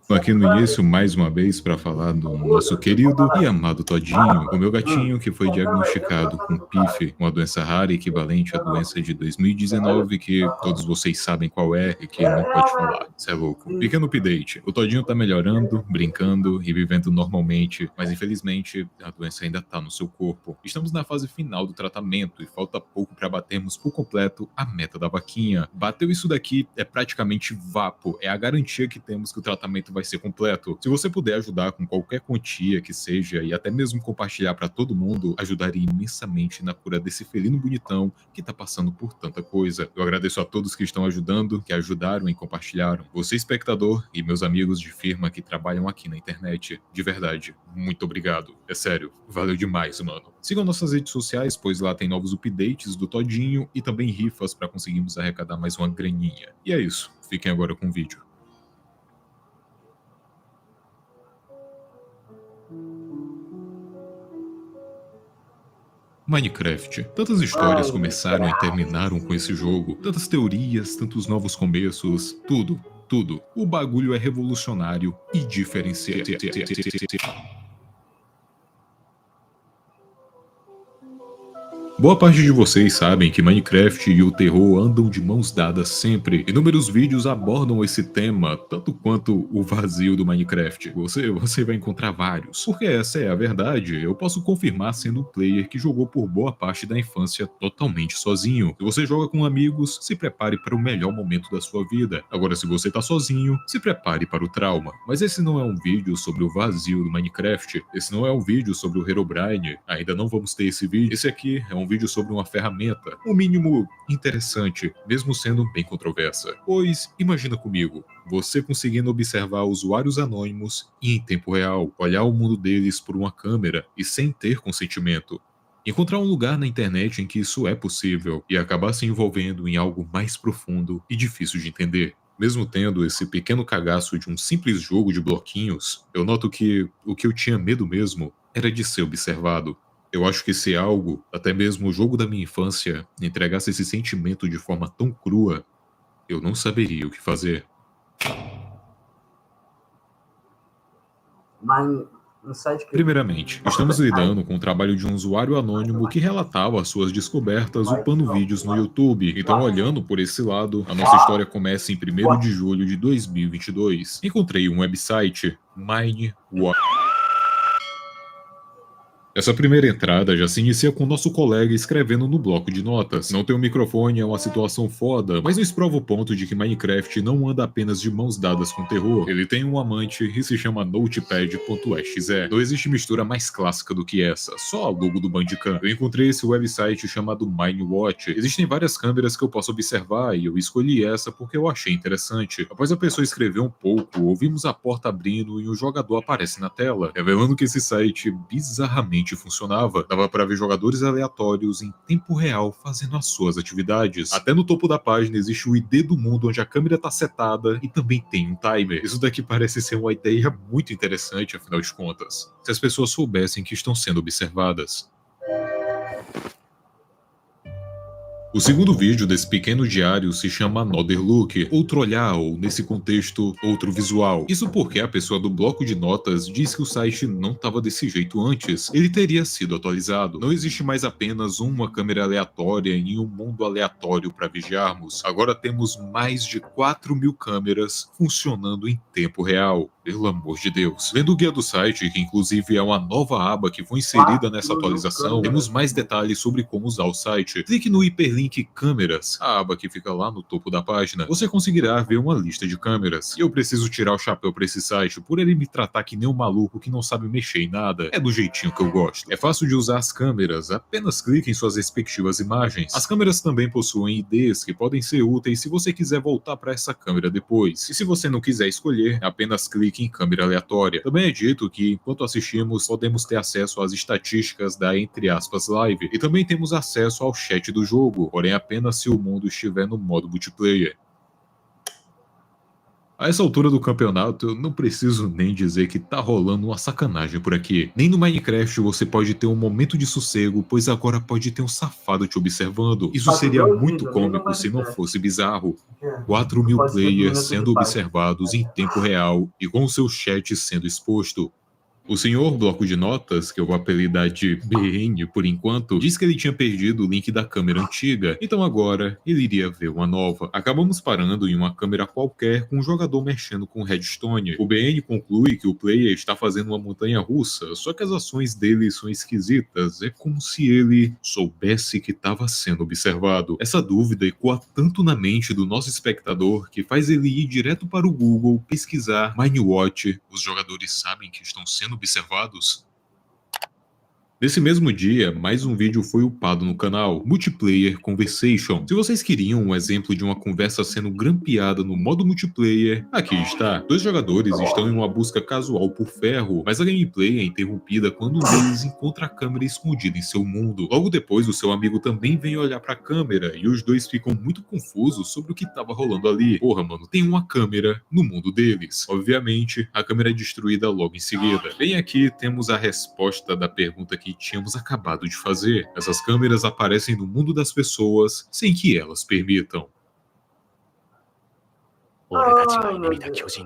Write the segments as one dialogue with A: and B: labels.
A: Aqui no início, mais uma vez, para falar do nosso querido e amado Todinho, o meu gatinho que foi diagnosticado com PIF, uma doença rara equivalente à doença de 2019, que todos vocês sabem qual é e que não pode falar. Isso é louco. Pequeno update. O Todinho tá melhorando, brincando e vivendo normalmente, mas infelizmente a doença ainda tá no seu corpo. Estamos na fase final do tratamento e falta pouco para batermos por completo a meta da vaquinha. Bateu isso daqui é praticamente vapo, é a garantia que temos que o tratamento vai ser completo. Se você puder ajudar com qualquer quantia que seja e até mesmo compartilhar para todo mundo, ajudaria imensamente na cura desse felino bonitão que tá passando por tanta coisa. Eu agradeço a todos que estão ajudando, que ajudaram e compartilharam. Você, espectador, e meus amigos de firma que trabalham aqui na internet. De verdade, muito obrigado. É sério, valeu demais, mano. Sigam nossas redes sociais, pois lá tem novos updates do Todinho e também rifas para conseguirmos arrecadar mais uma graninha. E é isso, fiquem agora com o vídeo. Minecraft. Tantas histórias começaram e terminaram com esse jogo. Tantas teorias, tantos novos começos, tudo, tudo. O bagulho é revolucionário e diferenciado. Boa parte de vocês sabem que Minecraft e o terror andam de mãos dadas sempre. Inúmeros vídeos abordam esse tema, tanto quanto o vazio do Minecraft. Você vai encontrar vários. Porque essa é a verdade, eu posso confirmar sendo um player que jogou por boa parte da infância totalmente sozinho. Se você joga com amigos, se prepare para o melhor momento da sua vida. Agora, se você tá sozinho, se prepare para o trauma. Mas esse não é um vídeo sobre o vazio do Minecraft. Esse não é um vídeo sobre o Herobrine. Ainda não vamos ter esse vídeo. Esse aqui é um vídeo sobre uma ferramenta, no mínimo interessante, mesmo sendo bem controversa. Pois, imagina comigo, você conseguindo observar usuários anônimos e em tempo real, olhar o mundo deles por uma câmera e sem ter consentimento. Encontrar um lugar na internet em que isso é possível e acabar se envolvendo em algo mais profundo e difícil de entender. Mesmo tendo esse pequeno cagaço de um simples jogo de bloquinhos, eu noto que o que eu tinha medo mesmo era de ser observado. Eu acho que se algo, até mesmo o jogo da minha infância, entregasse esse sentimento de forma tão crua, eu não saberia o que fazer. Primeiramente, estamos lidando com o trabalho de um usuário anônimo que relatava as suas descobertas upando vídeos no YouTube. Então, olhando por esse lado, a nossa história começa em 1º de julho de 2022. Encontrei um website, MineWatch. Essa primeira entrada já se inicia com nosso colega escrevendo no bloco de notas. Não ter um microfone é uma situação foda, mas isso prova o ponto de que Minecraft não anda apenas de mãos dadas com terror. Ele tem um amante e se chama Notepad.exe. Não existe mistura mais clássica do que essa, só a logo do Bandicam. Eu encontrei esse website chamado MineWatch. Existem várias câmeras que eu posso observar e eu escolhi essa porque eu achei interessante. Após a pessoa escrever um pouco, ouvimos a porta abrindo e um jogador aparece na tela, revelando que esse site bizarramente funcionava. Dava para ver jogadores aleatórios em tempo real fazendo as suas atividades. Até no topo da página existe o ID do mundo onde a câmera tá setada e também tem um timer. Isso daqui parece ser uma ideia muito interessante, afinal de contas. Se as pessoas soubessem que estão sendo observadas. O segundo vídeo desse pequeno diário se chama Another Look, outro olhar ou, nesse contexto, outro visual. Isso porque a pessoa do bloco de notas diz que o site não estava desse jeito antes, ele teria sido atualizado. Não existe mais apenas uma câmera aleatória em um mundo aleatório para vigiarmos. Agora temos mais de 4.000 câmeras funcionando em tempo real. Pelo amor de Deus. Vendo o guia do site, que inclusive é uma nova aba que foi inserida nessa atualização, temos mais detalhes sobre como usar o site. Clique no hiperlink Câmeras, a aba que fica lá no topo da página. Você conseguirá ver uma lista de câmeras. E eu preciso tirar o chapéu para esse site por ele me tratar que nem um maluco que não sabe mexer em nada. É do jeitinho que eu gosto. É fácil de usar as câmeras, apenas clique em suas respectivas imagens. As câmeras também possuem IDs que podem ser úteis se você quiser voltar para essa câmera depois. E se você não quiser escolher, apenas clique em câmera aleatória. Também é dito que, enquanto assistimos, podemos ter acesso às estatísticas da, entre aspas, live, e também temos acesso ao chat do jogo, porém apenas se o mundo estiver no modo multiplayer. A essa altura do campeonato, eu não preciso nem dizer que tá rolando uma sacanagem por aqui. Nem no Minecraft você pode ter um momento de sossego, pois agora pode ter um safado te observando. Isso
B: Pra tu
A: seria
B: ver os
A: muito
B: vídeos, nem no
A: cômico se não
B: Minecraft.
A: fosse bizarro.
B: É,
A: 4
B: tu
A: mil
B: pode ter
A: players
B: minutos de
A: sendo
B: paz.
A: observados em tempo real e com seu chat sendo exposto. O senhor bloco de notas, que eu vou apelidar de BN por enquanto, disse que ele tinha perdido o link da câmera antiga, então agora ele iria ver uma nova. Acabamos parando em uma câmera qualquer com um jogador mexendo com redstone. O BN conclui que o player está fazendo uma montanha russa, só que as ações dele são esquisitas, é como se ele soubesse que estava sendo observado. Essa dúvida ecoa tanto na mente do nosso espectador que faz ele ir direto para o Google pesquisar Minewatch. Os jogadores sabem que estão sendo observados? Nesse mesmo dia, mais um vídeo foi upado no canal, Multiplayer Conversation. Se vocês queriam um exemplo de uma conversa sendo grampeada no modo multiplayer, aqui está. Dois jogadores estão em uma busca casual por ferro, mas a gameplay é interrompida quando um deles encontra a câmera escondida em seu mundo. Logo depois, o seu amigo também vem olhar para a câmera e os dois ficam muito confusos sobre o que estava rolando ali. Porra, mano, tem uma câmera no mundo deles. Obviamente, a câmera é destruída logo em seguida. Bem aqui temos a resposta da pergunta que tínhamos acabado de fazer. Essas câmeras aparecem no mundo das pessoas sem que elas permitam.
B: Ai, meu Deus.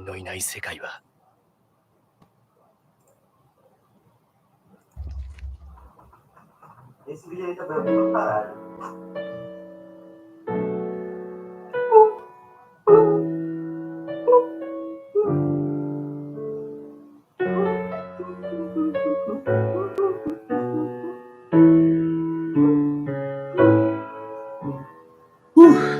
B: Esse vídeo aí também é muito caralho.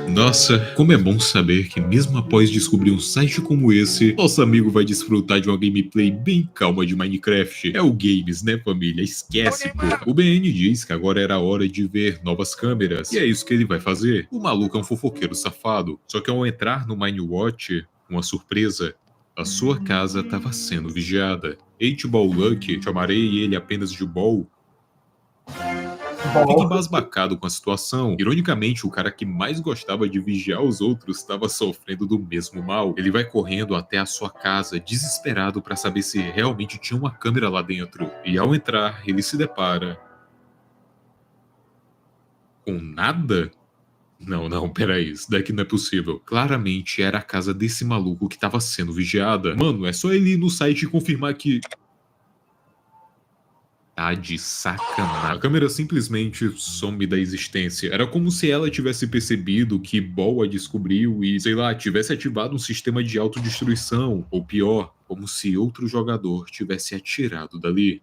A: Nossa, como é bom saber que mesmo após descobrir um site como esse, nosso amigo vai desfrutar de uma gameplay bem calma de Minecraft. É o Games, né, família? Esquece, pô. O BN diz que agora era a hora de ver novas câmeras, e é isso que ele vai fazer. O maluco é um fofoqueiro safado. Só que ao entrar no Minewatch, uma surpresa, a sua casa estava sendo vigiada. 8-Ball Luck, chamarei ele apenas de Ball, fica embasbacado com a situação. Ironicamente, o cara que mais gostava de vigiar os outros estava sofrendo do mesmo mal. Ele vai correndo até a sua casa, desesperado para saber se realmente tinha uma câmera lá dentro. E ao entrar, ele se depara com nada? Não, peraí, isso daqui não é possível. Claramente era a casa desse maluco que estava sendo vigiada. Mano, é só ele ir no site e confirmar que... Tá de sacanagem. A câmera simplesmente some da existência. Era como se ela tivesse percebido que Ball a descobriu e, sei lá, tivesse ativado um sistema de autodestruição. Ou pior, como se outro jogador tivesse atirado dali.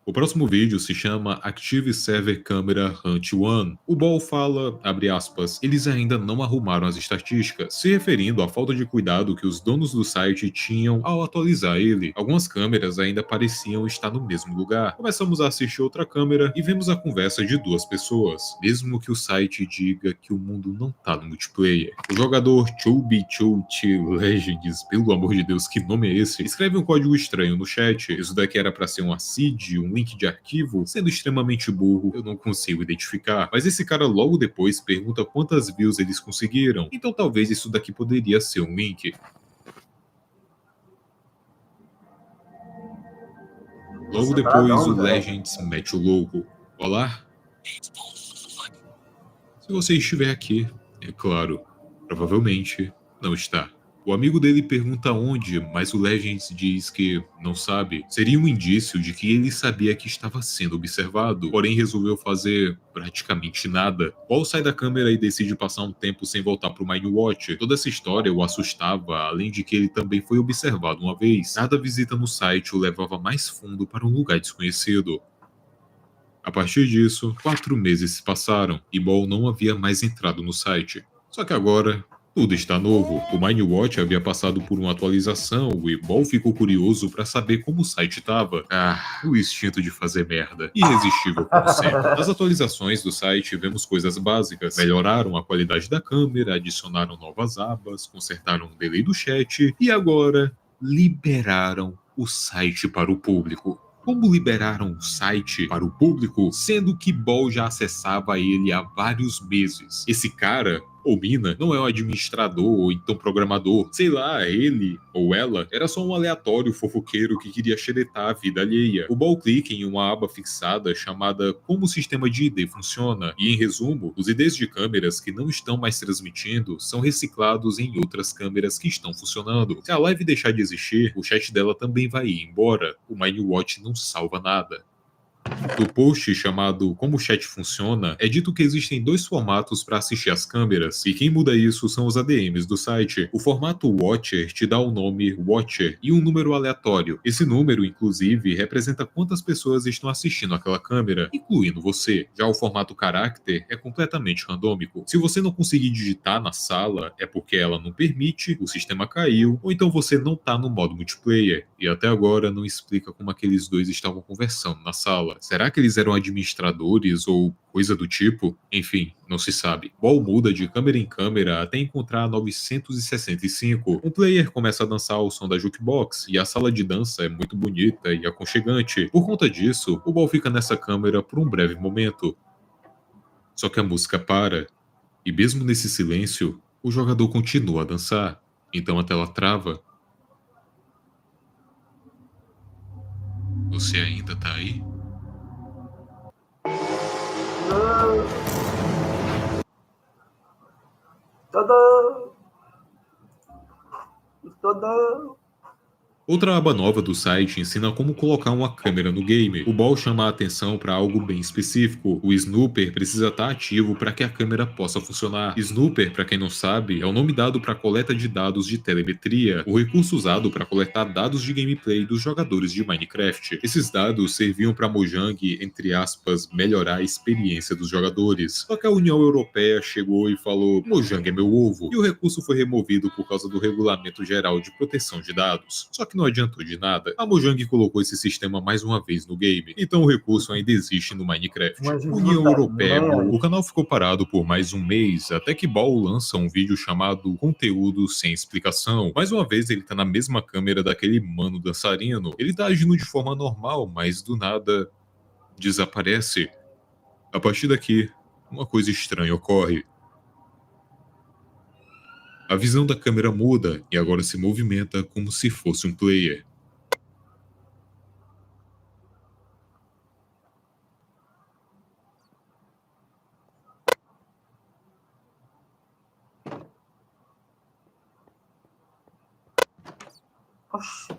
A: O próximo vídeo se chama Active Server Camera Hunt 1. O Ball fala, abre aspas, eles ainda não arrumaram as estatísticas, se referindo à falta de cuidado que os donos do site tinham ao atualizar ele. Algumas câmeras ainda pareciam estar no mesmo lugar. Começamos a assistir outra câmera e vemos a conversa de duas pessoas, mesmo que o site diga que o mundo não tá no multiplayer. O jogador Choubi Legends, pelo amor de Deus, que nome é esse? Escreve um código estranho no chat. Isso daqui era pra ser um ACID, um link de arquivo, sendo extremamente burro, eu não consigo identificar. Mas esse cara logo depois pergunta quantas views eles conseguiram, então talvez isso daqui poderia ser um link. Logo depois o Legends mete o logo. Olá? Se você estiver aqui, é claro, provavelmente não está. O amigo dele pergunta onde, mas o Legends diz que não sabe. Seria um indício de que ele sabia que estava sendo observado, porém resolveu fazer praticamente nada. Paul sai da câmera e decide passar um tempo sem voltar para o Minewatch. Toda essa história o assustava, além de que ele também foi observado uma vez. Cada visita no site o levava mais fundo para um lugar desconhecido. A partir disso, 4 meses se passaram e Ball não havia mais entrado no site. Só que agora, tudo está novo. O Minewatch havia passado por uma atualização e Ball ficou curioso para saber como o site estava. Ah, o instinto de fazer merda. Irresistível como sempre. Nas atualizações do site vemos coisas básicas. Melhoraram a qualidade da câmera, adicionaram novas abas, consertaram o delay do chat e agora liberaram o site para o público. Como liberaram o site para o público, sendo que Ball já acessava ele há vários meses? Esse cara, ou mina não é um administrador ou então programador. Sei lá, ele ou ela era só um aleatório fofoqueiro que queria xeretar a vida alheia. O Ball clica em uma aba fixada chamada Como o sistema de ID funciona, e em resumo, os IDs de câmeras que não estão mais transmitindo são reciclados em outras câmeras que estão funcionando. Se a live deixar de existir, o chat dela também vai ir embora. O MineWatch não salva nada. No post chamado Como o Chat Funciona, é dito que existem dois formatos para assistir às câmeras, e quem muda isso são os ADMs do site. O formato Watcher te dá o nome Watcher e um número aleatório. Esse número, inclusive, representa quantas pessoas estão assistindo àquela câmera, incluindo você. Já o formato Character é completamente randômico. Se você não conseguir digitar na sala, é porque ela não permite, o sistema caiu, ou então você não tá no modo multiplayer. E até agora não explica como aqueles dois estavam conversando na sala. Será que eles eram administradores ou coisa do tipo? Enfim, não se sabe. Ball muda de câmera em câmera até encontrar 965. Um player começa a dançar ao som da jukebox e a sala de dança é muito bonita e aconchegante. Por conta disso, o Ball fica nessa câmera por um breve momento. Só que a música para, e mesmo nesse silêncio, o jogador continua a dançar. Então a tela trava. Você ainda tá aí?
B: Todo.
A: Outra aba nova do site ensina como colocar uma câmera no game. O Ball chama a atenção para algo bem específico. O Snooper precisa estar ativo para que a câmera possa funcionar. Snooper, para quem não sabe, é o nome dado para a coleta de dados de telemetria, o recurso usado para coletar dados de gameplay dos jogadores de Minecraft. Esses dados serviam para Mojang, entre aspas, melhorar a experiência dos jogadores. Só que a União Europeia chegou e falou: Mojang é meu ovo, e o recurso foi removido por causa do Regulamento Geral de Proteção de Dados. Só que não adiantou de nada. A Mojang colocou esse sistema mais uma vez no game, então o recurso ainda existe no Minecraft. União Europeia, o canal ficou parado por mais um mês, até que Ball lança um vídeo chamado Conteúdo Sem Explicação. Mais uma vez ele tá na mesma câmera daquele mano dançarino. Ele tá agindo de forma normal, mas do nada desaparece. A partir daqui, uma coisa estranha ocorre. A visão da câmera muda e agora se movimenta como se fosse um player.
B: Oxi.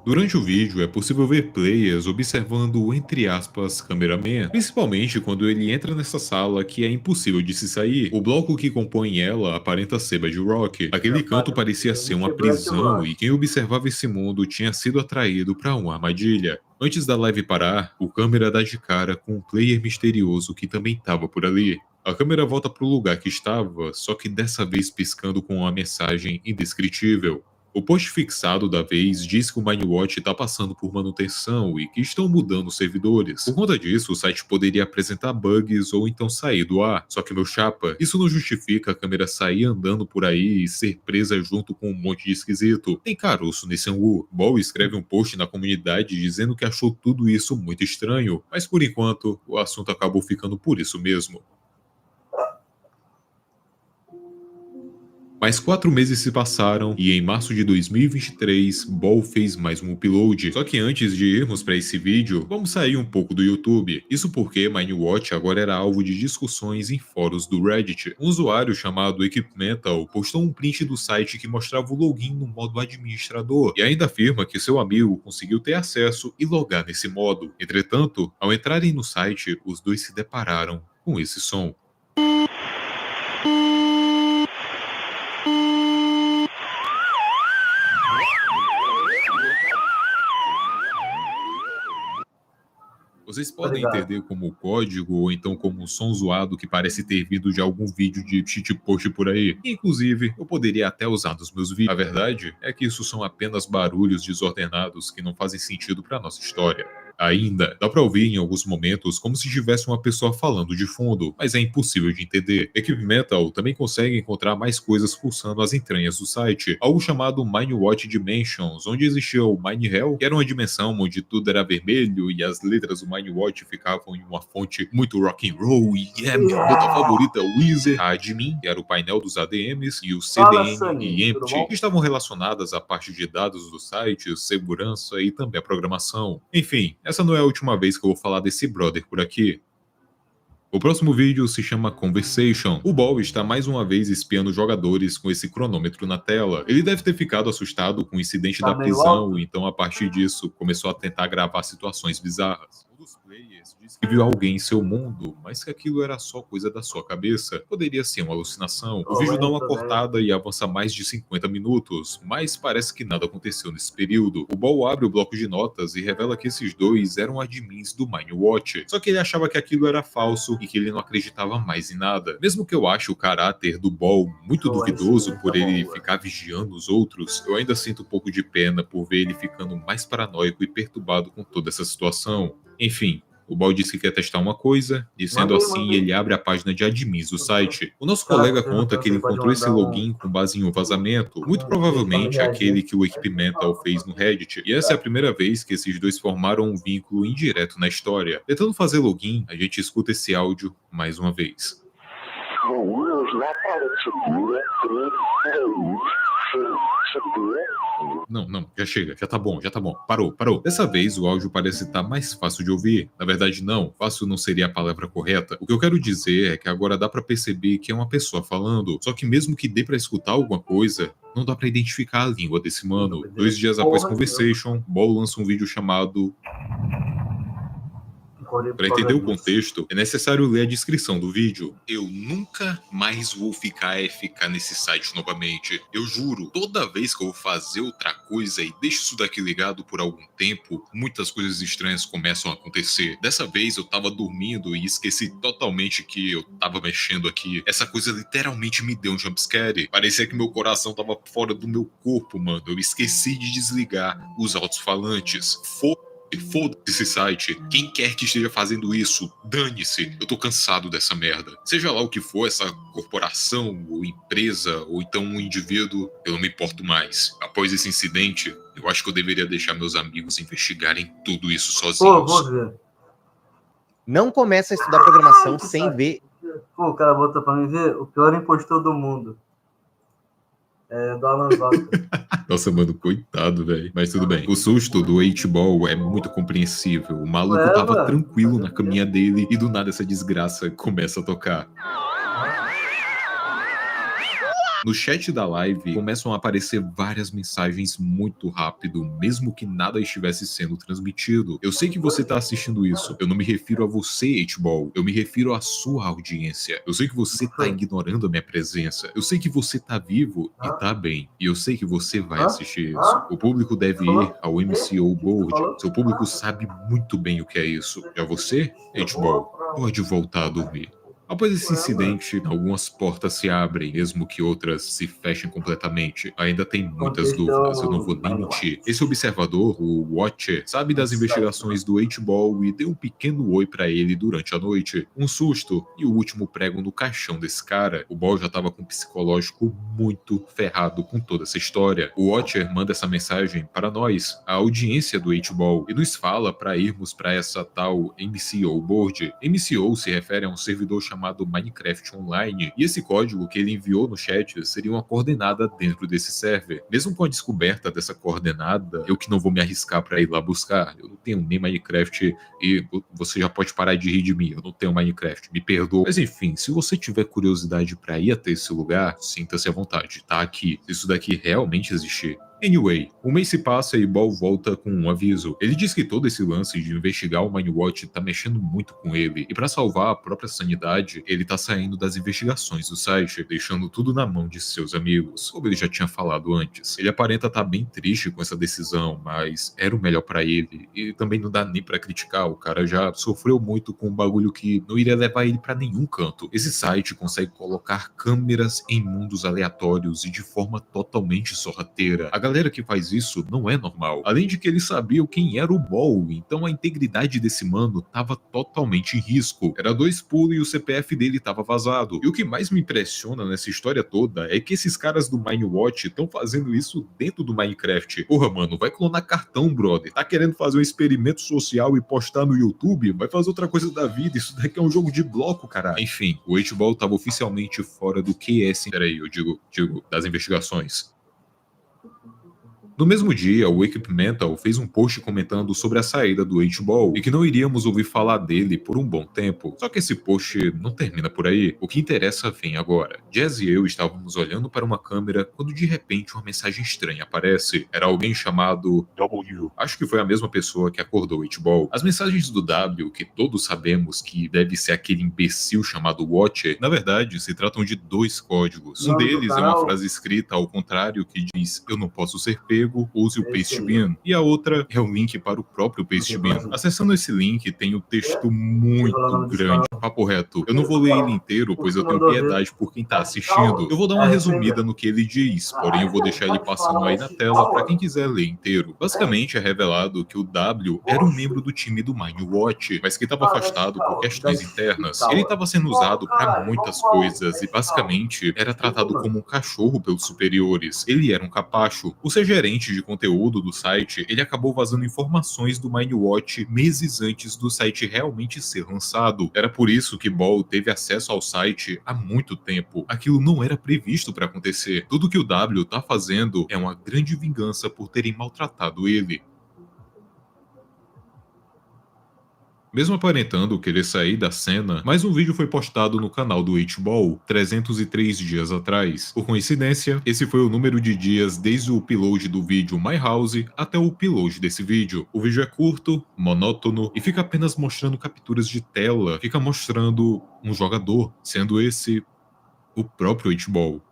A: Durante o vídeo é possível ver players observando o entre aspas cameraman, principalmente quando ele entra nessa sala que é impossível de se sair. O bloco que compõe ela aparenta ser Bedrock. Aquele canto parecia ser uma prisão e quem observava esse mundo tinha sido atraído para uma armadilha. Antes da live parar, o câmera dá de cara com um player misterioso que também estava por ali. A câmera volta para o lugar que estava, só que dessa vez piscando com uma mensagem indescritível. O post fixado da vez diz que o MineWatch está passando por manutenção e que estão mudando os servidores. Por conta disso, o site poderia apresentar bugs ou então sair do ar. Só que, meu chapa, isso não justifica a câmera sair andando por aí e ser presa junto com um monte de esquisito. Tem caroço nesse angu. Ball escreve um post na comunidade dizendo que achou tudo isso muito estranho, mas por enquanto, o assunto acabou ficando por isso mesmo. Mais 4 meses se passaram e em março de 2023, Ball fez mais um upload. Só que antes de irmos para esse vídeo, vamos sair um pouco do YouTube. Isso porque MineWatch agora era alvo de discussões em fóruns do Reddit. Um usuário chamado Equipmental postou um print do site que mostrava o login no modo administrador e ainda afirma que seu amigo conseguiu ter acesso e logar nesse modo. Entretanto, ao entrarem no site, os dois se depararam com esse som. Vocês podem entender como código ou então como um som zoado que parece ter vindo de algum vídeo de shitpost por aí. Inclusive, eu poderia até usar nos meus vídeos. A verdade é que isso são apenas barulhos desordenados que não fazem sentido para nossa história. Ainda, dá pra ouvir em alguns momentos como se tivesse uma pessoa falando de fundo, mas é impossível de entender. Equipe Metal também consegue encontrar mais coisas pulsando as entranhas do site, algo chamado Minewatch Dimensions, onde existia o Mine Hell, que era uma dimensão onde tudo era vermelho e as letras do Minewatch ficavam em uma fonte muito rock and roll, e minha banda favorita, Weezer, a Admin, que era o painel dos ADMs, e o
B: Fala,
A: CDN
B: Sunny,
A: e
B: tudo
A: Empty,
B: bom?
A: que estavam relacionadas à parte de dados do site, segurança e também a programação. Enfim, essa não é a última vez que eu vou falar desse brother por aqui. O próximo vídeo se chama Conversation. O Ball está mais uma vez espiando jogadores com esse cronômetro na tela. Ele deve ter ficado assustado com o incidente
B: Tá
A: da
B: meio
A: prisão,
B: alto?
A: então a partir disso começou a tentar gravar situações bizarras. Um dos players disse que viu alguém em seu mundo, mas que aquilo era só coisa da sua cabeça. Poderia ser uma alucinação. O vídeo dá uma cortada e avança mais de 50 minutos, mas parece que nada aconteceu nesse período. O Ball abre o bloco de notas e revela que esses dois eram admins do Minewatch. Só que ele achava que aquilo era falso e que ele não acreditava mais em nada. Mesmo que eu ache o caráter do Ball muito
B: Show, aí
A: duvidoso
B: sim,
A: por
B: tá
A: ele
B: bom,
A: ficar vigiando os outros, eu ainda sinto um pouco de pena por ver ele ficando mais paranoico e perturbado com toda essa situação. Enfim, o Ball disse que quer testar uma coisa, e sendo assim, ele abre a página de admins do site. O nosso colega conta que ele encontrou esse login com base em um vazamento, muito provavelmente aquele que o Equipe Metal fez no Reddit, e essa é a primeira vez que esses dois formaram um vínculo indireto na história. Tentando fazer login, a gente escuta esse áudio mais uma vez. Não, já chega, já tá bom, parou. Dessa vez o áudio parece estar mais fácil de ouvir. Na verdade não, fácil não seria a palavra correta. O que eu quero dizer é que agora dá pra perceber que é uma pessoa falando, só que mesmo que dê pra escutar alguma coisa, não dá pra identificar a língua desse mano. 2 dias após Conversation, Ball lança um vídeo chamado... Para entender o contexto, é necessário ler a descrição do vídeo. Eu nunca mais vou ficar AFK nesse site novamente. Eu juro, toda vez que eu vou fazer outra coisa e deixo isso daqui ligado por algum tempo, muitas coisas estranhas começam a acontecer. Dessa vez eu tava dormindo e esqueci totalmente que eu tava mexendo aqui. Essa coisa literalmente me deu um jumpscare. Parecia que meu coração tava fora do meu corpo, mano. Eu esqueci de desligar os alto-falantes. Foda-se esse site. Quem quer que esteja fazendo isso, dane-se. Eu tô cansado dessa merda. Seja lá o que for, essa corporação, ou empresa, ou então um indivíduo, eu não me importo mais. Após esse incidente, eu acho que eu deveria deixar meus amigos investigarem tudo isso
B: Pô,
A: sozinhos.
B: vou ver.
C: Não começa a estudar programação sem ver.
B: Pô, o cara botou pra mim ver o pior impostor do mundo. É do Alan Walker.
A: Nossa, mano, coitado, velho. Mas tudo bem. O susto do 8-Ball é muito compreensível. O maluco tava
B: mano,
A: tranquilo na caminha dele e do nada essa desgraça começa a tocar. No chat da live começam a aparecer várias mensagens muito rápido, mesmo que nada estivesse sendo transmitido. Eu sei que você tá assistindo isso. Eu não me refiro a você, 8-Ball. Eu me refiro à sua audiência. Eu sei que você tá ignorando a minha presença. Eu sei que você tá vivo e tá bem. E eu sei que você vai assistir isso. O público deve ir ao MCO Board. Seu público sabe muito bem o que é isso. Já você, 8-Ball, pode voltar a dormir. Após esse incidente, algumas portas se abrem, mesmo que outras se fechem completamente. Ainda tem muitas dúvidas, eu não vou nem mentir. Esse observador, o Watcher, sabe das investigações do 8-Ball e deu um pequeno oi pra ele durante a noite. Um susto e o último prego no caixão desse cara. O Ball já tava com um psicológico muito ferrado com toda essa história. O Watcher manda essa mensagem para nós, a audiência do 8-Ball, e nos fala para irmos para essa tal MCO Board. MCO se refere a um servidor chamado Minecraft Online, e esse código que ele enviou no chat seria uma coordenada dentro desse server. Mesmo com a descoberta dessa coordenada, eu que não vou me arriscar para ir lá buscar. Eu não tenho nem Minecraft e você já pode parar de rir de mim. Eu não tenho Minecraft, me perdoa. Mas enfim, se você tiver curiosidade para ir até esse lugar, sinta-se à vontade, tá aqui. Se isso daqui realmente existir. Anyway, o mês se passa e Ball volta com um aviso. Ele diz que todo esse lance de investigar o Minewatch tá mexendo muito com ele, e para salvar a própria sanidade, ele tá saindo das investigações do site, deixando tudo na mão de seus amigos, como ele já tinha falado antes. Ele aparenta estar bem triste com essa decisão, mas era o melhor para ele, e também não dá nem para criticar, o cara já sofreu muito com um bagulho que não iria levar ele para nenhum canto. Esse site consegue colocar câmeras em mundos aleatórios e de forma totalmente sorrateira. A galera que faz isso não é normal. Além de que eles sabiam quem era o Ball, então a integridade desse mano tava totalmente em risco. Era 2 pulos e o CPF dele tava vazado. E o que mais me impressiona nessa história toda é que esses caras do Minewatch estão fazendo isso dentro do Minecraft. Porra, mano, vai clonar cartão, brother. Tá querendo fazer um experimento social e postar no YouTube? Vai fazer outra coisa da vida. Isso daqui é um jogo de bloco, cara. Enfim, o 8Ball tava oficialmente fora do QS. Peraí, eu digo, das investigações. No mesmo dia, o Equipe Mental fez um post comentando sobre a saída do 8Ball e que não iríamos ouvir falar dele por um bom tempo. Só que esse post não termina por aí. O que interessa vem agora. Jazz e eu estávamos olhando para uma câmera quando de repente uma mensagem estranha aparece. Era alguém chamado W. Acho que foi a mesma pessoa que acordou o 8Ball. As mensagens do W, que todos sabemos que deve ser aquele imbecil chamado Watcher, na verdade se tratam de 2 códigos. Um deles é uma frase escrita ao contrário que diz: "Eu não posso ser pego, use o Pastebin", e a outra é o link para o próprio Pastebin. Acessando esse link tem um texto muito grande, papo reto. Eu não vou ler ele inteiro, pois eu tenho piedade por quem tá assistindo. Eu vou dar uma resumida no que ele diz, porém eu vou deixar ele passando aí na tela para quem quiser ler inteiro. Basicamente é revelado que o W era um membro do time do Minewatch, mas que estava afastado por questões internas. Ele estava sendo usado para muitas coisas e basicamente era tratado como um cachorro pelos superiores. Ele era um capacho. O ser gerente de conteúdo do site, ele acabou vazando informações do Minewatch meses antes do site realmente ser lançado. Era por isso que Ball teve acesso ao site há muito tempo. Aquilo não era previsto para acontecer. Tudo que o W tá fazendo é uma grande vingança por terem maltratado ele. Mesmo aparentando querer sair da cena, mais um vídeo foi postado no canal do 8Ball 303 dias atrás. Por coincidência, esse foi o número de dias desde o upload do vídeo My House até o upload desse vídeo. O vídeo é curto, monótono e fica apenas mostrando capturas de tela, fica mostrando um jogador, sendo esse o próprio 8Ball.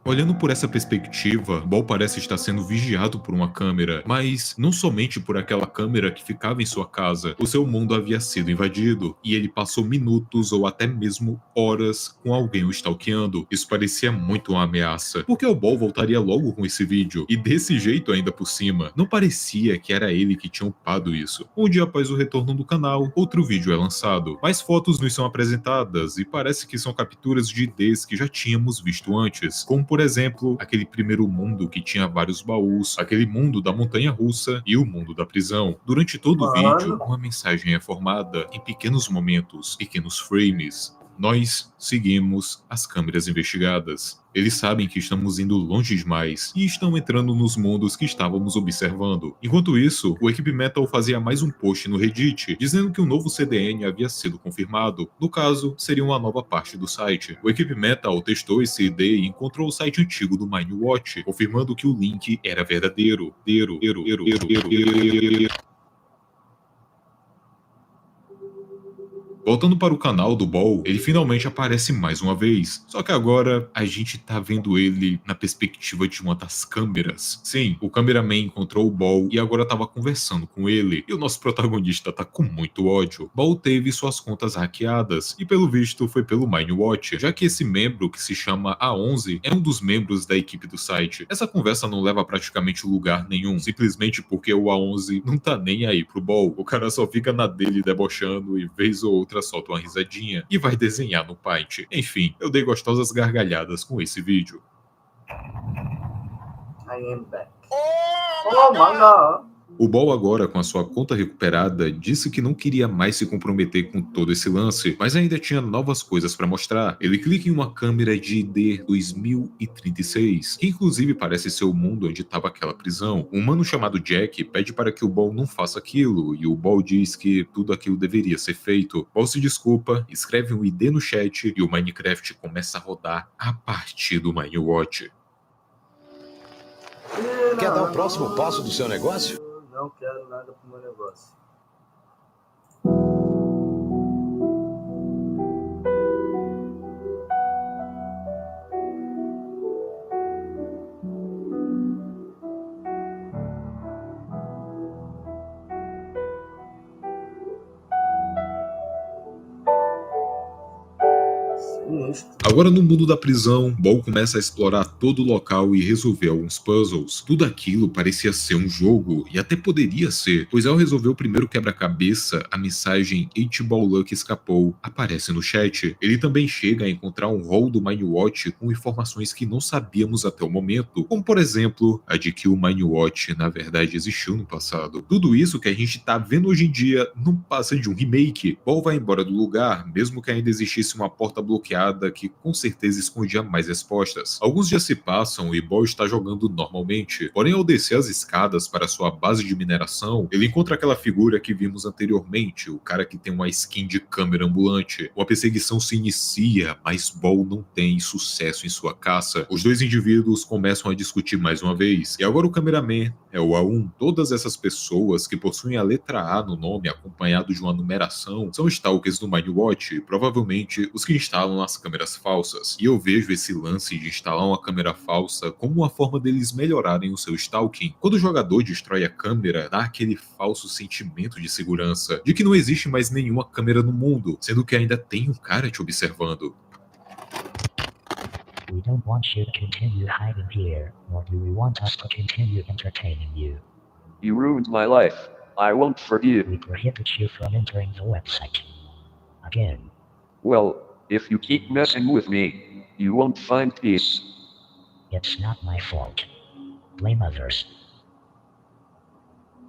A: Olhando por essa perspectiva, Ball parece estar sendo vigiado por uma câmera, mas não somente por aquela câmera que ficava em sua casa. O seu mundo havia sido invadido, e ele passou minutos ou até mesmo horas com alguém o stalkeando. Isso parecia muito uma ameaça, porque o Ball voltaria logo com esse vídeo, e desse jeito ainda por cima. Não parecia que era ele que tinha upado isso. Um dia após o retorno do canal, outro vídeo é lançado. Mais fotos nos são apresentadas, e parece que são capturas de IDs que já tínhamos visto antes, como por exemplo, aquele primeiro mundo que tinha vários baús, aquele mundo da montanha-russa e o mundo da prisão. Durante todo o vídeo, uma mensagem é formada em pequenos momentos, pequenos frames. Nós seguimos as câmeras investigadas. Eles sabem que estamos indo longe demais e estão entrando nos mundos que estávamos observando. Enquanto isso, o Equipe Metal fazia mais um post no Reddit, dizendo que um novo CDN havia sido confirmado. No caso, seria uma nova parte do site. O Equipe Metal testou esse ID e encontrou o site antigo do Minewatch, confirmando que o link era verdadeiro. Voltando para o canal do Ball, ele finalmente aparece mais uma vez. Só que agora a gente tá vendo ele na perspectiva de uma das câmeras. Sim, o cameraman encontrou o Ball e agora tava conversando com ele. E o nosso protagonista tá com muito ódio. Ball teve suas contas hackeadas e pelo visto foi pelo Minewatch, já que esse membro que se chama A11 é um dos membros da equipe do site. Essa conversa não leva a praticamente lugar nenhum, simplesmente porque o A11 não tá nem aí pro Ball. O cara só fica na dele debochando e vez ou outra solta uma risadinha e vai desenhar no Paint. Enfim, eu dei gostosas gargalhadas com esse vídeo.
B: I am back. Oh my god.
A: O Ball agora, com a sua conta recuperada, disse que não queria mais se comprometer com todo esse lance, mas ainda tinha novas coisas para mostrar. Ele clica em uma câmera de ID 2036, que inclusive parece ser o mundo onde estava aquela prisão. Um mano chamado Jack pede para que o Ball não faça aquilo, e o Ball diz que tudo aquilo deveria ser feito. Ball se desculpa, escreve um ID no chat e o Minecraft começa a rodar a partir do Minewatch.
D: Quer dar o próximo passo do seu negócio?
B: Não quero nada pro meu negócio. Sinistro.
A: Agora, no mundo da prisão, Ball começa a explorar todo o local e resolver alguns puzzles. Tudo aquilo parecia ser um jogo, e até poderia ser, pois ao resolver o primeiro quebra-cabeça, a mensagem 8-Ball Luck escapou aparece no chat. Ele também chega a encontrar um rol do Minewatch com informações que não sabíamos até o momento, como por exemplo, a de que o Minewatch na verdade existiu no passado. Tudo isso que a gente tá vendo hoje em dia não passa de um remake. Ball vai embora do lugar, mesmo que ainda existisse uma porta bloqueada que com certeza escondia mais respostas. Alguns dias se passam e Ball está jogando normalmente, porém ao descer as escadas para sua base de mineração, ele encontra aquela figura que vimos anteriormente, o cara que tem uma skin de câmera ambulante. Uma perseguição se inicia, mas Ball não tem sucesso em sua caça. Os dois indivíduos começam a discutir mais uma vez, e agora o cameraman é o A1. Todas essas pessoas que possuem a letra A no nome acompanhado de uma numeração são stalkers do Minewatch, provavelmente os que instalam as câmeras falsas. E eu vejo esse lance de instalar uma câmera falsa como uma forma deles melhorarem o seu stalking. Quando o jogador destrói a câmera, dá aquele falso sentimento de segurança, de que não existe mais nenhuma câmera no mundo, sendo que ainda tem um cara te observando.
E: We don't want you to continue hiding here, nor do we want us to continue entertaining you.
F: You ruined my life. I won't forgive.
E: We prohibit you from entering the website. Again.
F: Well, if you keep messing with me, you won't find peace.
E: It's not my fault. Blame others.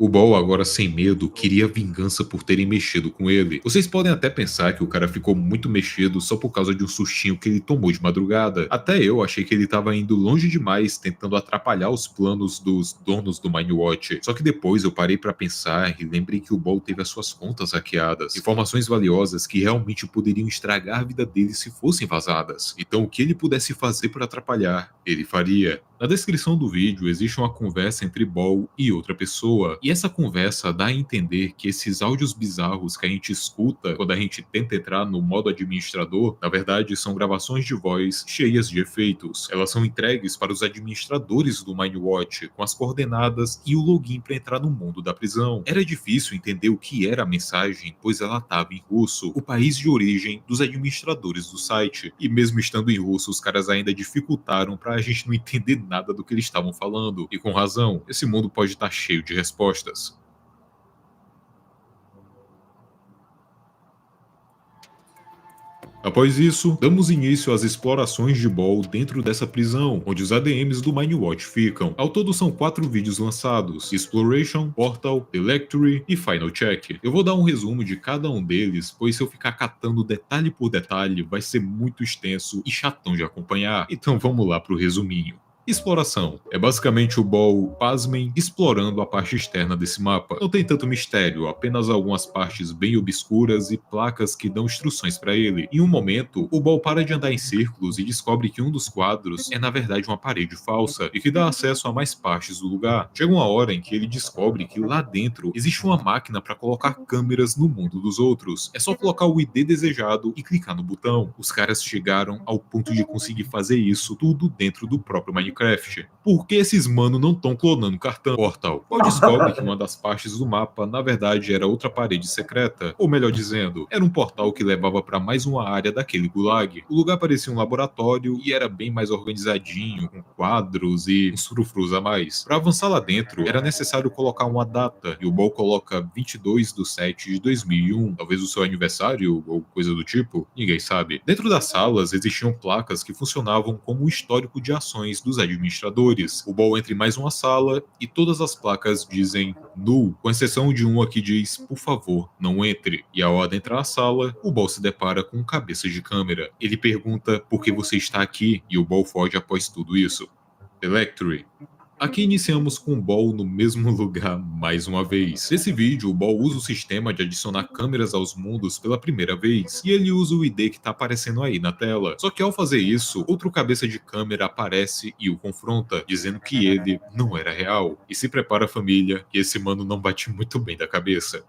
A: O Ball, agora sem medo, queria vingança por terem mexido com ele. Vocês podem até pensar que o cara ficou muito mexido só por causa de um sustinho que ele tomou de madrugada. Até eu achei que ele estava indo longe demais, tentando atrapalhar os planos dos donos do Minewatch. Só que depois eu parei pra pensar e lembrei que o Ball teve as suas contas hackeadas. Informações valiosas que realmente poderiam estragar a vida dele se fossem vazadas. Então o que ele pudesse fazer para atrapalhar, ele faria. Na descrição do vídeo existe uma conversa entre Ball e outra pessoa, e essa conversa dá a entender que esses áudios bizarros que a gente escuta quando a gente tenta entrar no modo administrador, na verdade são gravações de voz cheias de efeitos. Elas são entregues para os administradores do Minewatch, com as coordenadas e o login para entrar no mundo da prisão. Era difícil entender o que era a mensagem, pois ela estava em russo, o país de origem dos administradores do site, e mesmo estando em russo, os caras ainda dificultaram para a gente não entender nada do que eles estavam falando, e com razão, esse mundo pode estar cheio de respostas. Após isso, damos início às explorações de Ball dentro dessa prisão, onde os ADMs do Minewatch ficam. Ao todo são 4 vídeos lançados: Exploration, Portal, Electory e Final Check. Eu vou dar um resumo de cada um deles, pois se eu ficar catando detalhe por detalhe, vai ser muito extenso e chatão de acompanhar. Então vamos lá pro resuminho. Exploração. É basicamente o Ball, pasmem, explorando a parte externa desse mapa. Não tem tanto mistério, apenas algumas partes bem obscuras e placas que dão instruções para ele. Em um momento, o Ball para de andar em círculos e descobre que um dos quadros é na verdade uma parede falsa e que dá acesso a mais partes do lugar. Chega uma hora em que ele descobre que lá dentro existe uma máquina para colocar câmeras no mundo dos outros. É só colocar o ID desejado e clicar no botão. Os caras chegaram ao ponto de conseguir fazer isso tudo dentro do próprio Minecraft. Por que esses mano não estão clonando cartão? Portal. Ball descobre que uma das partes do mapa na verdade era outra parede secreta, ou melhor dizendo, era um portal que levava para mais uma área daquele gulag. O lugar parecia um laboratório e era bem mais organizadinho, com quadros e uns frufrus a mais. Para avançar lá dentro, era necessário colocar uma data, e o Ball coloca 22/7/2001, talvez o seu aniversário ou coisa do tipo, ninguém sabe. Dentro das salas existiam placas que funcionavam como um histórico de ações dos administradores. O Ball entra em mais uma sala e todas as placas dizem null, com exceção de uma que diz, por favor, não entre. E ao adentrar a sala, o Ball se depara com um cabeça de câmera. Ele pergunta por que você está aqui e o Ball foge após tudo isso. Electory. Aqui iniciamos com o Ball no mesmo lugar mais uma vez. Nesse vídeo, o Ball usa o sistema de adicionar câmeras aos mundos pela primeira vez, e ele usa o ID que está aparecendo aí na tela. Só que ao fazer isso, outro cabeça de câmera aparece e o confronta, dizendo que ele não era real. E se prepara, família, que esse mano não bate muito bem da cabeça.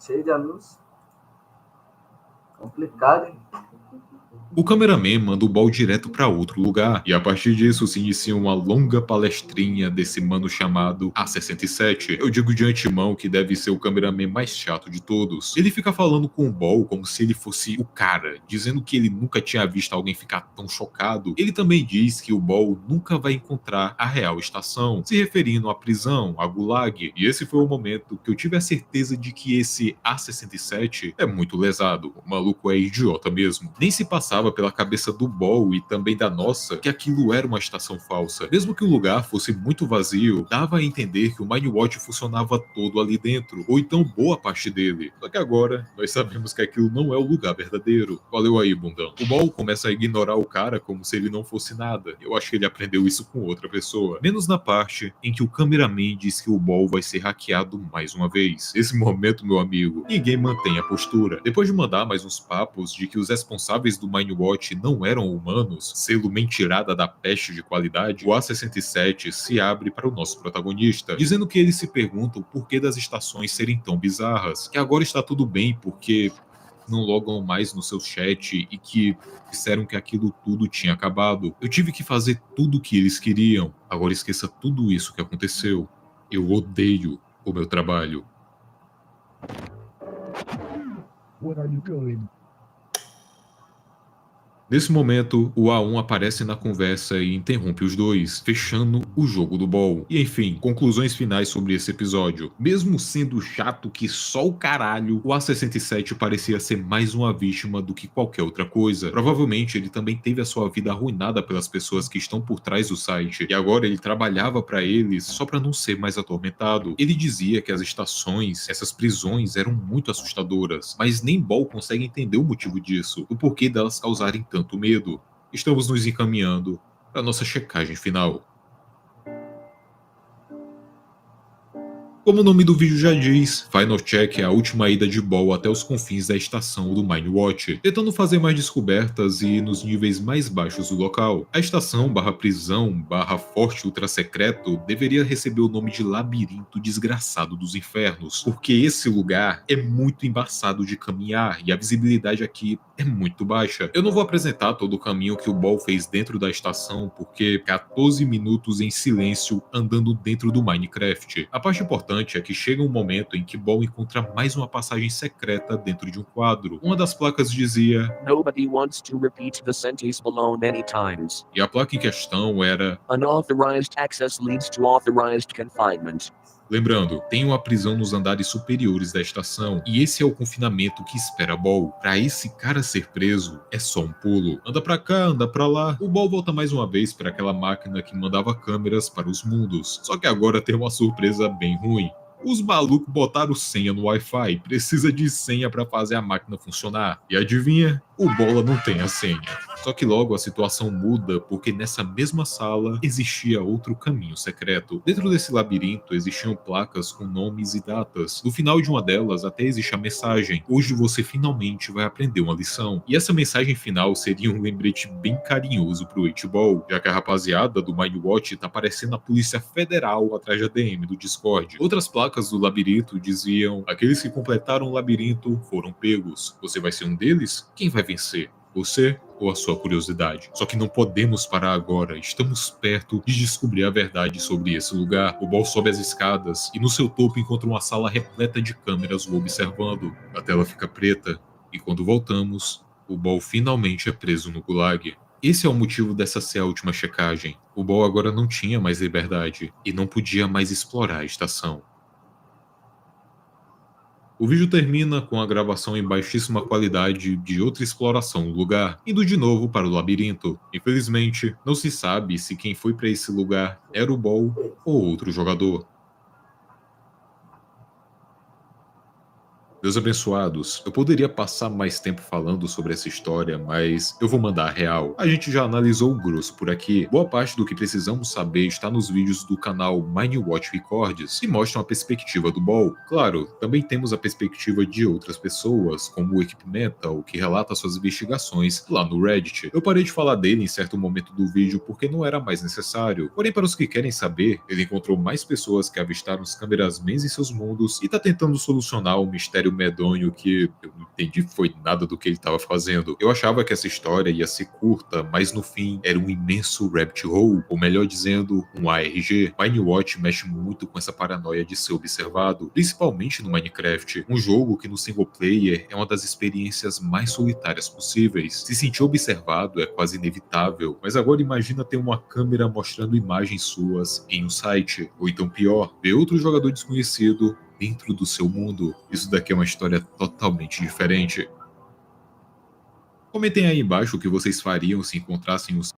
B: Cheio de anúncios. Complicado, hein?
A: O cameraman manda o Ball direto para outro lugar, e a partir disso se inicia uma longa palestrinha desse mano chamado A67. Eu digo de antemão que deve ser o cameraman mais chato de todos. Ele fica falando com o Ball como se ele fosse o cara, dizendo que ele nunca tinha visto alguém ficar tão chocado. Ele também diz que o Ball nunca vai encontrar a real estação, se referindo à prisão, a Gulag. E esse foi o momento que eu tive a certeza de que esse A67 é muito lesado. O maluco é idiota mesmo. Nem se passava pela cabeça do Ball e também da nossa que aquilo era uma estação falsa. Mesmo que o lugar fosse muito vazio, dava a entender que o Mindwatch funcionava todo ali dentro, ou então boa parte dele. Só que agora, nós sabemos que aquilo não é o lugar verdadeiro. Valeu aí, bundão. O Ball começa a ignorar o cara como se ele não fosse nada. Eu acho que ele aprendeu isso com outra pessoa. Menos na parte em que o cameraman diz que o Ball vai ser hackeado mais uma vez. Esse momento, meu amigo, ninguém mantém a postura. Depois de mandar mais uns papos de que os responsáveis do Mindwatch não eram humanos, selo mentirada da peste de qualidade, o A67 se abre para o nosso protagonista, dizendo que eles se perguntam o porquê das estações serem tão bizarras, que agora está tudo bem porque não logam mais no seu chat e que disseram que aquilo tudo tinha acabado. Eu tive que fazer tudo o que eles queriam. Agora esqueça tudo isso que aconteceu. Eu odeio o meu trabalho.
E: Where are you going?
A: Nesse momento, o A1 aparece na conversa e interrompe os dois, fechando o jogo do Ball. E enfim, conclusões finais sobre esse episódio. Mesmo sendo chato que só o caralho, o A67 parecia ser mais uma vítima do que qualquer outra coisa. Provavelmente ele também teve a sua vida arruinada pelas pessoas que estão por trás do site, e agora ele trabalhava para eles só para não ser mais atormentado. Ele dizia que as estações, essas prisões eram muito assustadoras, mas nem Ball consegue entender o motivo disso, o porquê delas causarem tanto medo. Estamos nos encaminhando para nossa checagem final. Como o nome do vídeo já diz, Final Check é a última ida de Ball até os confins da estação do Mindwatch, tentando fazer mais descobertas e ir nos níveis mais baixos do local. A estação /prisão /forte ultra secreto deveria receber o nome de Labirinto Desgraçado dos Infernos, porque esse lugar é muito embaçado de caminhar e a visibilidade aqui é muito baixa. Eu não vou apresentar todo o caminho que o Ball fez dentro da estação, porque 14 minutos em silêncio andando dentro do Minecraft. A parte importante é que chega um momento em que Ball encontra mais uma passagem secreta dentro de um quadro. Uma das placas dizia
G: Nobody wants to repeat the sentence below many times.
A: e a placa em questão era:
G: Unauthorized access leads to authorized confinement.
A: lembrando, tem uma prisão nos andares superiores da estação, e esse é o confinamento que espera Ball. Pra esse cara ser preso, é só um pulo. Anda pra cá, anda pra lá. O Ball volta mais uma vez para aquela máquina que mandava câmeras para os mundos. Só que agora tem uma surpresa bem ruim. Os malucos botaram senha no Wi-Fi, precisa de senha para fazer a máquina funcionar. E adivinha? O Bola não tem a senha. Só que logo a situação muda, porque nessa mesma sala existia outro caminho secreto. Dentro desse labirinto existiam placas com nomes e datas. No final de uma delas até existe a mensagem: hoje você finalmente vai aprender uma lição. E essa mensagem final seria um lembrete bem carinhoso pro H-Ball, já que a rapaziada do Mindwatch tá parecendo a Polícia Federal atrás da DM do Discord. Outras placas do labirinto diziam: aqueles que completaram o labirinto foram pegos. Você vai ser um deles? Quem vai vencer? Você ou a sua curiosidade? Só que não podemos parar agora, estamos perto de descobrir a verdade sobre esse lugar. O Ball sobe as escadas e no seu topo encontra uma sala repleta de câmeras o observando. A tela fica preta e quando voltamos, o Ball finalmente é preso no Gulag. Esse é o motivo dessa ser a última checagem. O Ball agora não tinha mais liberdade e não podia mais explorar a estação. O vídeo termina com a gravação em baixíssima qualidade de outra exploração no lugar, indo de novo para o labirinto. Infelizmente, não se sabe se quem foi para esse lugar era o Ball ou outro jogador. Meus abençoados, eu poderia passar mais tempo falando sobre essa história, mas eu vou mandar a real. A gente já analisou o grosso por aqui. Boa parte do que precisamos saber está nos vídeos do canal Mindwatch Records, que mostram a perspectiva do Ball. Claro, também temos a perspectiva de outras pessoas, como o Equipmental, que relata suas investigações lá no Reddit. Eu parei de falar dele em certo momento do vídeo porque não era mais necessário. Porém, para os que querem saber, ele encontrou mais pessoas que avistaram os camerasmans em seus mundos e está tentando solucionar o mistério medonho que eu não entendi foi nada do que ele estava fazendo. Eu achava que essa história ia ser curta, mas no fim era um imenso rabbit hole, ou melhor dizendo, um ARG. Minewatch mexe muito com essa paranoia de ser observado, principalmente no Minecraft, um jogo que no single player é uma das experiências mais solitárias possíveis. Se sentir observado é quase inevitável, mas agora imagina ter uma câmera mostrando imagens suas em um site, ou então pior, ver outro jogador desconhecido dentro do seu mundo. Isso daqui é uma história totalmente diferente. Comentem aí embaixo o que vocês fariam se encontrassem os